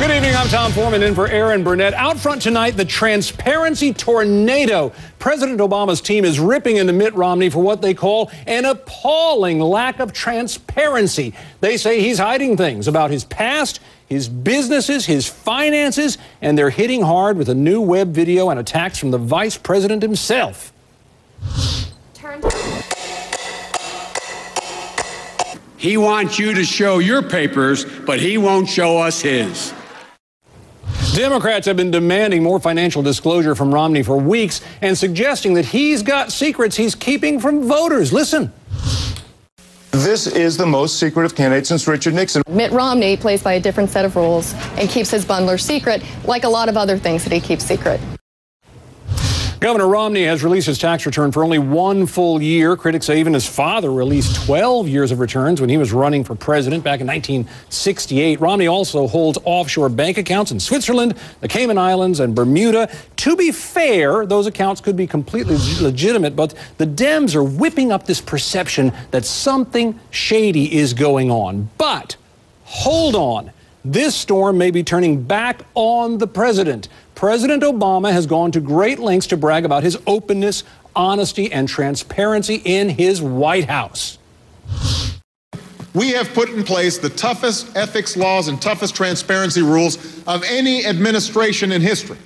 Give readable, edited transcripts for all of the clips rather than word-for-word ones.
Good evening, I'm Tom Forman in for Aaron Burnett. Out front tonight, the transparency tornado. President Obama's team is ripping into Mitt Romney for what they call an appalling lack of transparency. They say he's hiding things about his past, his businesses, his finances, and they're hitting hard with a new web video and attacks from the vice president himself. He wants you to show your papers, but he won't show us his. Democrats have been demanding more financial disclosure from Romney for weeks and suggesting that he's got secrets he's keeping from voters. Listen. This is the most secretive candidate since Richard Nixon. Mitt Romney plays by a different set of rules and keeps his bundler secret, like a lot of other things that he keeps secret. Governor Romney has released his tax return for only 1 full year. Critics say even his father released 12 years of returns when he was running for president back in 1968. Romney also holds offshore bank accounts in Switzerland, the Cayman Islands, and Bermuda. To be fair, those accounts could be completely legitimate, but the Dems are whipping up this perception that something shady is going on. But hold on. This storm may be turning back on the president. President Obama has gone to great lengths to brag about his openness, honesty, and transparency in his White House. We have put in place the toughest ethics laws and toughest transparency rules of any administration in history.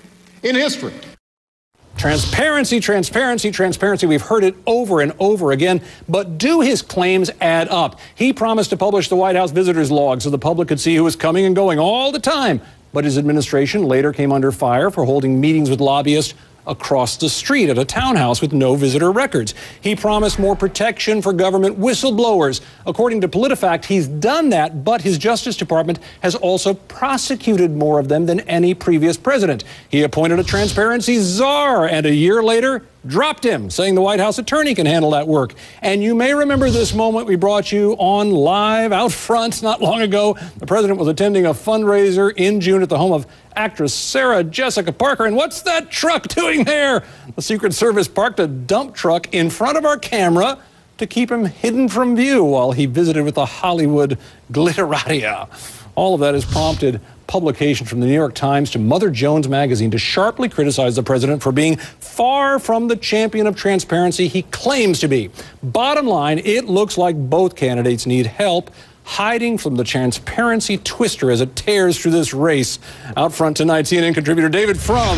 Transparency, transparency, transparency. We've heard it over and over again. But do his claims add up? He promised to publish the White House visitors log so the public could see who was coming and going all the time. But his administration later came under fire for holding meetings with lobbyists across the street at a townhouse with no visitor records. He promised more protection for government whistleblowers. According to PolitiFact, he's done that, but his Justice Department has also prosecuted more of them than any previous president. He appointed a transparency czar, and a year later, dropped him, saying the White House attorney can handle that work. And you may remember this moment we brought you on live out front not long ago. The president was attending a fundraiser in June at the home of actress Sarah Jessica Parker. And what's that truck doing there? The Secret Service parked a dump truck in front of our camera to keep him hidden from view while he visited with the Hollywood glitterati. All of that has prompted publication from the New York Times to Mother Jones magazine to sharply criticize the president for being far from the champion of transparency he claims to be. Bottom line, it looks like both candidates need help hiding from the transparency twister as it tears through this race. Out front tonight, CNN contributor David Frum,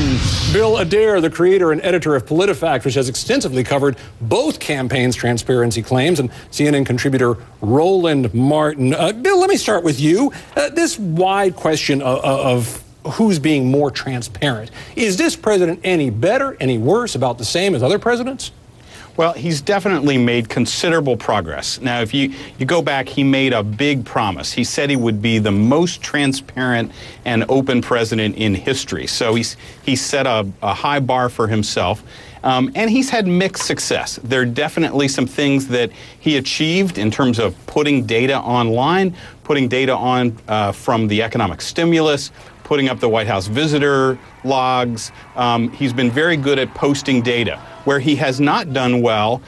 Bill Adair, the creator and editor of PolitiFact, which has extensively covered both campaigns' transparency claims, and CNN contributor Roland Martin. Bill, let me start with you. This wide question of who's being more transparent. Is this president any better, any worse, about the same as other presidents? Well, he's definitely made considerable progress. Now, if you go back, he made a big promise. He said he would be the most transparent and open president in history. So he set a high bar for himself. And he's had mixed success. There are definitely some things that he achieved in terms of putting data online, putting data on from the economic stimulus, putting up the White House visitor logs. He's been very good at posting data. Where he has not done well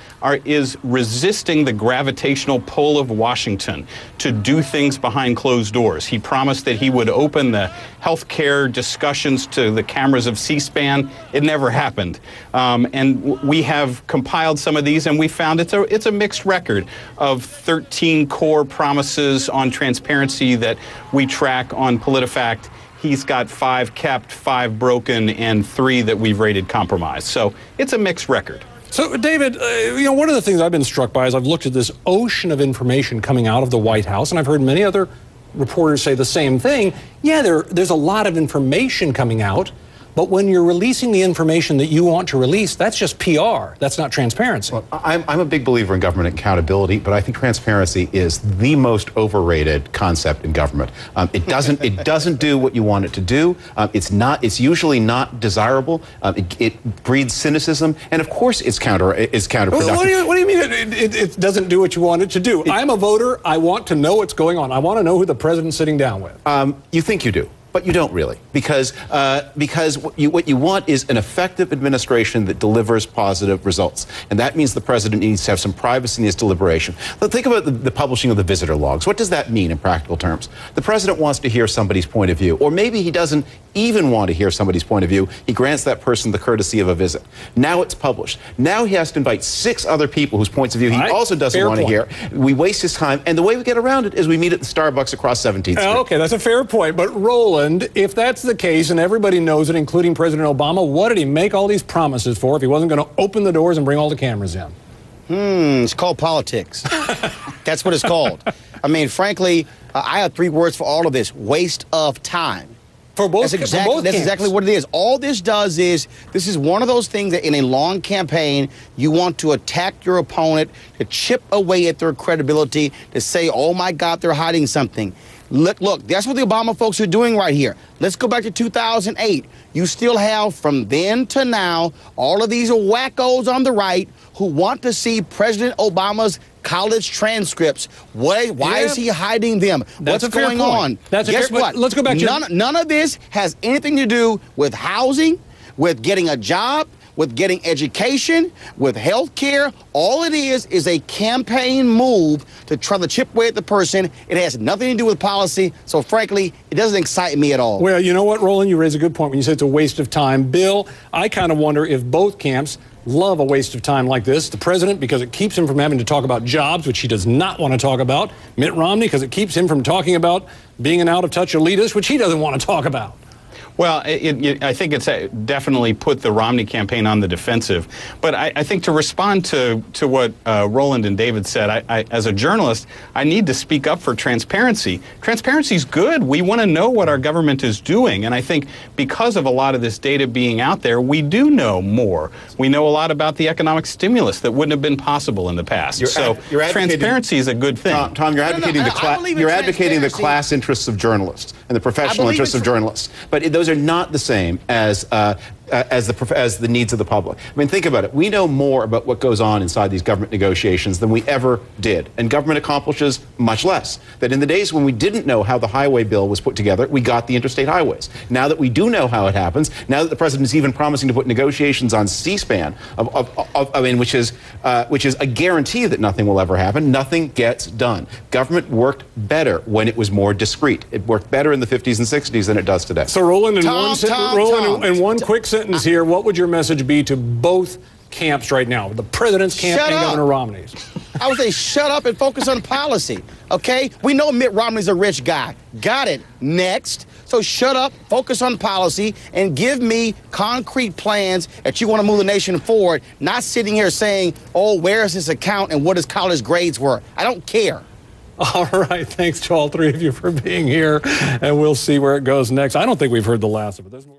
is resisting the gravitational pull of Washington to do things behind closed doors. He promised that he would open the health care discussions to the cameras of C-SPAN. It never happened. And we have compiled some of these, and we found it's a mixed record of 13 core promises on transparency that we track on PolitiFact. He's got 5 kept, 5 broken, and 3 that we've rated compromised. So it's a mixed record. So, David, one of the things I've been struck by is I've looked at this ocean of information coming out of the White House, and I've heard many other reporters say the same thing. Yeah, there's a lot of information coming out, but when you're releasing the information that you want to release, that's just PR. That's not transparency. Well, I'm a big believer in government accountability, but I think transparency is the most overrated concept in government. It doesn't do what you want it to do. It's usually not desirable. It breeds cynicism, and of course, it's counterproductive. What do you mean it doesn't do what you want it to do? I'm a voter. I want to know what's going on. I want to know who the president's sitting down with. You think you do. But you don't really, because what you want is an effective administration that delivers positive results. And that means the president needs to have some privacy in his deliberation. But think about the publishing of the visitor logs. What does that mean in practical terms? The president wants to hear somebody's point of view, or maybe he doesn't even want to hear somebody's point of view. He grants that person the courtesy of a visit. Now it's published. Now he has to invite 6 other people whose points of view he also doesn't want to hear. We waste his time, and the way we get around it is we meet at the Starbucks across 17th Street. Okay, that's a fair point, but Roland, if that's the case, and everybody knows it, including President Obama, what did he make all these promises for if he wasn't going to open the doors and bring all the cameras in? It's called politics. That's what it's called. I mean, frankly, I have 3 words for all of this: waste of time. For both, that's exactly what it is. All this does is, this is one of those things that in a long campaign, you want to attack your opponent, to chip away at their credibility, to say, oh my God, they're hiding something. Look, that's what the Obama folks are doing right here. Let's go back to 2008. You still have, from then to now, all of these wackos on the right who want to see President Obama's college transcripts. Why is he hiding them? What's going on? Guess what? Let's go back to none of this has anything to do with housing, with getting a job, with getting education, with health care. All it is a campaign move to try to chip away at the person. It has nothing to do with policy. So frankly, it doesn't excite me at all. Well, you know what, Roland? You raise a good point when you say it's a waste of time. Bill, I kind of wonder if both camps love a waste of time like this. The president, because it keeps him from having to talk about jobs, which he does not want to talk about. Mitt Romney, because it keeps him from talking about being an out-of-touch elitist, which he doesn't want to talk about. Well, I think it's definitely put the Romney campaign on the defensive. But I think to respond to what Roland and David said, as a journalist, I need to speak up for transparency. Transparency is good. We want to know what our government is doing. And I think because of a lot of this data being out there, we do know more. We know a lot about the economic stimulus that wouldn't have been possible in the past. So transparency is a good thing. Tom, you're advocating the class interests of journalists and the professional interests of journalists. But those are not the same as the needs of the public. I mean, think about it. We know more about what goes on inside these government negotiations than we ever did, and government accomplishes much less. That in the days when we didn't know how the highway bill was put together, we got the interstate highways. Now that we do know how it happens, now that the president is even promising to put negotiations on C-SPAN, which is a guarantee that nothing will ever happen, nothing gets done. Government worked better when it was more discreet. It worked better in the 50s and 60s than it does today. So, Roland, in one quick sentence here, what would your message be to both camps right now, the president's camp and Governor Romney's? I would say shut up and focus on policy, okay? We know Mitt Romney's a rich guy. Got it. Next. So shut up, focus on policy, and give me concrete plans that you want to move the nation forward, not sitting here saying, oh, where is his account and what his college grades were. I don't care. All right. Thanks to all 3 of you for being here, and we'll see where it goes next. I don't think we've heard the last of it. There's more.